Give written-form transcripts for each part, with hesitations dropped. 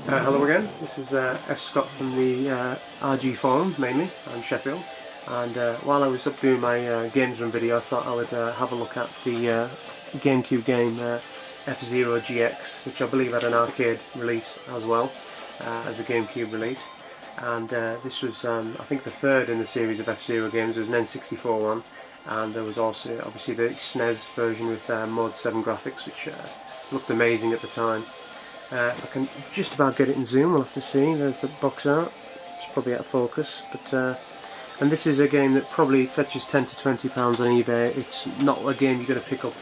Hello again, this is S. Scott from the RG forum mainly, in Sheffield, and while I was up doing my games run video I thought I would have a look at the GameCube game F-Zero GX, which I believe had an arcade release as well as a GameCube release, and this was I think the third in the series of F-Zero games. There was an N64 one, and there was also obviously the SNES version with Mode 7 graphics, which looked amazing at the time. If I can just about get it in zoom, we'll have to see. There's the box art. It's probably out of focus, but and this is a game that probably fetches £10 to £20 on eBay. It's not a game you're going to pick up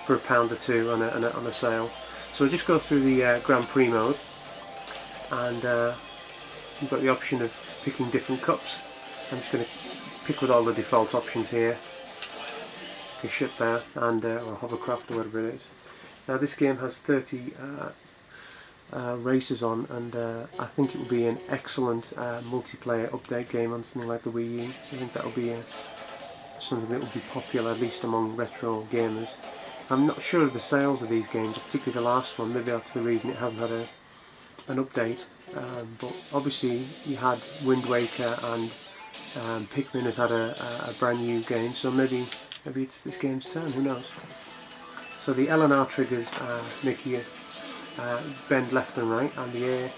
for £1 or £2 on a sale. So we'll just go through the Grand Prix mode, and you've got the option of picking different cups. I'm just going to pick with all the default options here. You can ship there and or hovercraft or whatever it is. Now this game has 30 races on, and I think it will be an excellent multiplayer update game on something like the Wii U. I think that will be something that will be popular, at least among retro gamers. I'm not sure of the sales of these games, particularly the last one. Maybe that's the reason it hasn't had an update. But obviously you had Wind Waker, and Pikmin has had a brand new game, so maybe it's this game's turn, who knows. So the L and R triggers make you bend left and right, and the A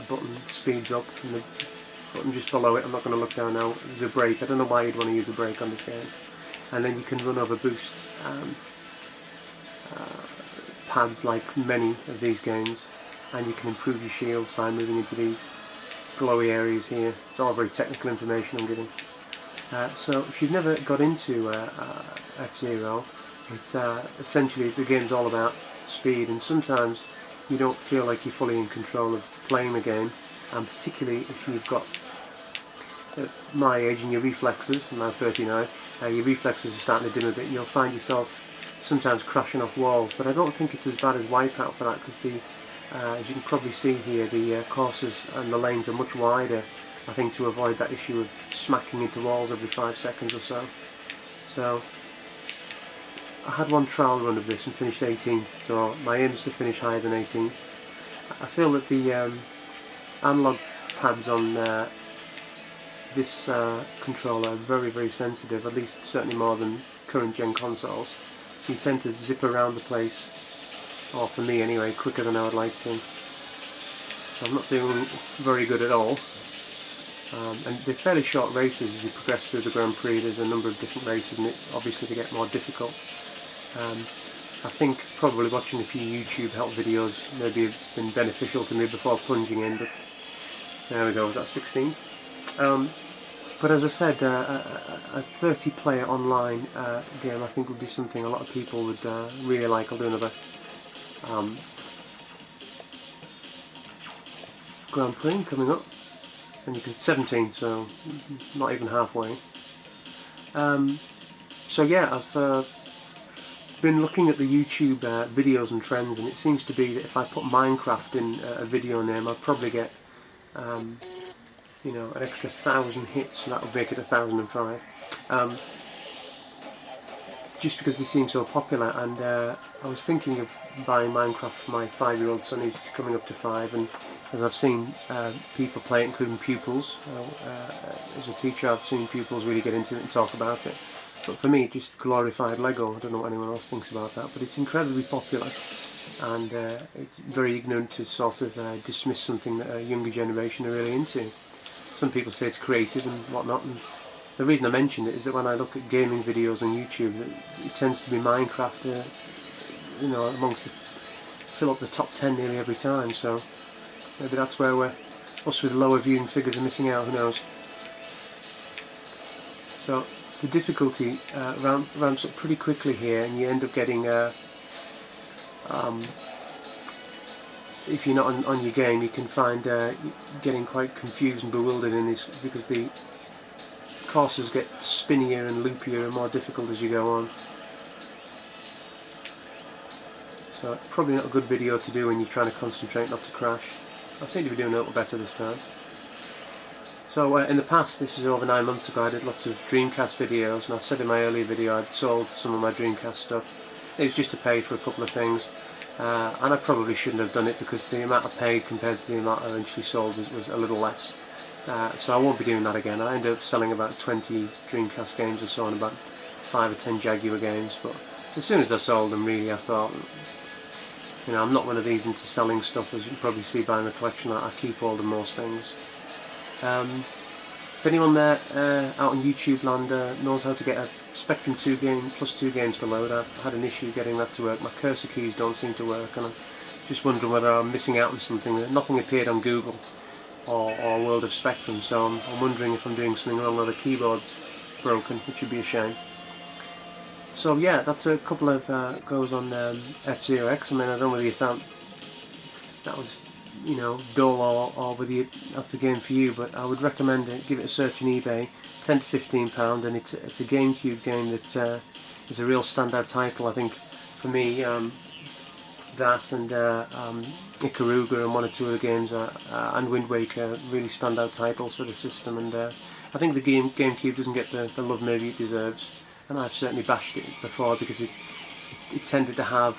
button speeds up, and the button just below it, I'm not going to look down now, there's a brake. I don't know why you'd want to use a brake on this game. And then you can run over boost pads like many of these games, and you can improve your shields by moving into these glowy areas here. It's all very technical information I'm giving. So if you've never got into F-Zero, it's essentially the game's all about speed, and sometimes you don't feel like you're fully in control of playing the game, and particularly if you've got my age and your reflexes, I'm now 39, your reflexes are starting to dim a bit. You'll find yourself sometimes crashing off walls, but I don't think it's as bad as Wipeout for that, because as you can probably see here, the courses and the lanes are much wider, I think, to avoid that issue of smacking into walls every 5 seconds or so. So I had one trial run of this and finished 18th, so my aim is to finish higher than 18th. I feel that the analog pads on this controller are very, very sensitive, at least certainly more than current gen consoles. So you tend to zip around the place, or for me anyway, quicker than I would like to. So I'm not doing very good at all. And they're fairly short races as you progress through the Grand Prix. There's a number of different races, and obviously they get more difficult. I think probably watching a few YouTube help videos maybe have been beneficial to me before plunging in, but there we go, was that 16? But as I said, a 30-player online game I think would be something a lot of people would really like. I'll do another Grand Prix coming up, and you can 17, so not even halfway. So yeah, I've been looking at the YouTube videos and trends, and it seems to be that if I put Minecraft in a video name, I'll probably get you know, an extra 1,000 hits, and that would make it 1,005. Just because they seem so popular, and I was thinking of buying Minecraft for my 5-year-old son. He's coming up to 5, and as I've seen people play it, including pupils. As a teacher, I've seen pupils really get into it and talk about it. But for me, just glorified Lego. I don't know what anyone else thinks about that, but it's incredibly popular, and it's very ignorant to sort of dismiss something that a younger generation are really into. Some people say it's creative and whatnot, and the reason I mention it is that when I look at gaming videos on YouTube, it tends to be Minecraft, you know, fill up the top 10 nearly every time. So maybe that's where us with lower viewing figures are missing out. Who knows? So the difficulty ramps up pretty quickly here, and you end up getting, if you're not on your game, you can find getting quite confused and bewildered in this, because the courses get spinnier and loopier and more difficult as you go on. So probably not a good video to do when you're trying to concentrate not to crash. I seem to be doing a little better this time. So in the past, this is over 9 months ago, I did lots of Dreamcast videos, and I said in my earlier video I'd sold some of my Dreamcast stuff. It was just to pay for a couple of things. and I probably shouldn't have done it because the amount I paid compared to the amount I eventually sold was a little less. So I won't be doing that again. I ended up selling about 20 Dreamcast games or so and about 5 or 10 Jaguar games, but as soon as I sold them, really, I thought, you know, I'm not one of these into selling stuff, as you can probably see by my collection. I keep hold of most things. If anyone there out in YouTube land knows how to get a Spectrum 2 game plus 2 games to load, I've had an issue getting that to work. My cursor keys don't seem to work, and I'm just wondering whether I'm missing out on something. Nothing appeared on Google or World of Spectrum, so I'm wondering if I'm doing something wrong or the keyboard's broken, which would be a shame. So yeah, that's a couple of goes on F-Zero X. I mean, I don't know whether you thought that was, you know, dull or whether that's a game for you, but I would recommend it. Give it a search on eBay. £10 to £15, and it's a GameCube game that is a real standout title. I think for me, that and Ikaruga and one or two other games and Wind Waker really standout titles for the system, and I think the GameCube doesn't get the love maybe it deserves. And I've certainly bashed it before because it tended to have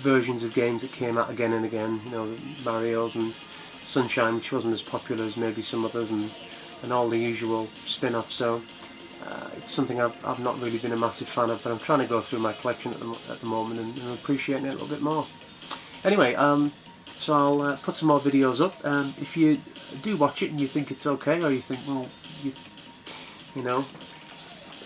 versions of games that came out again and again, you know, Mario's and Sunshine, which wasn't as popular as maybe some others, and all the usual spin-offs. So it's something I've not really been a massive fan of, but I'm trying to go through my collection at the moment and appreciating it a little bit more. Anyway, so I'll put some more videos up. If you do watch it and you think it's okay, or you think, well, you know,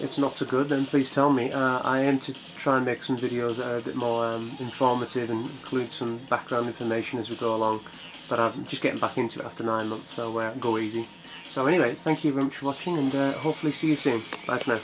it's not so good, then please tell me. I aim to try and make some videos that are a bit more informative and include some background information as we go along, but I'm just getting back into it after 9 months, so go easy. So anyway, thank you very much for watching, and hopefully see you soon. Bye for now.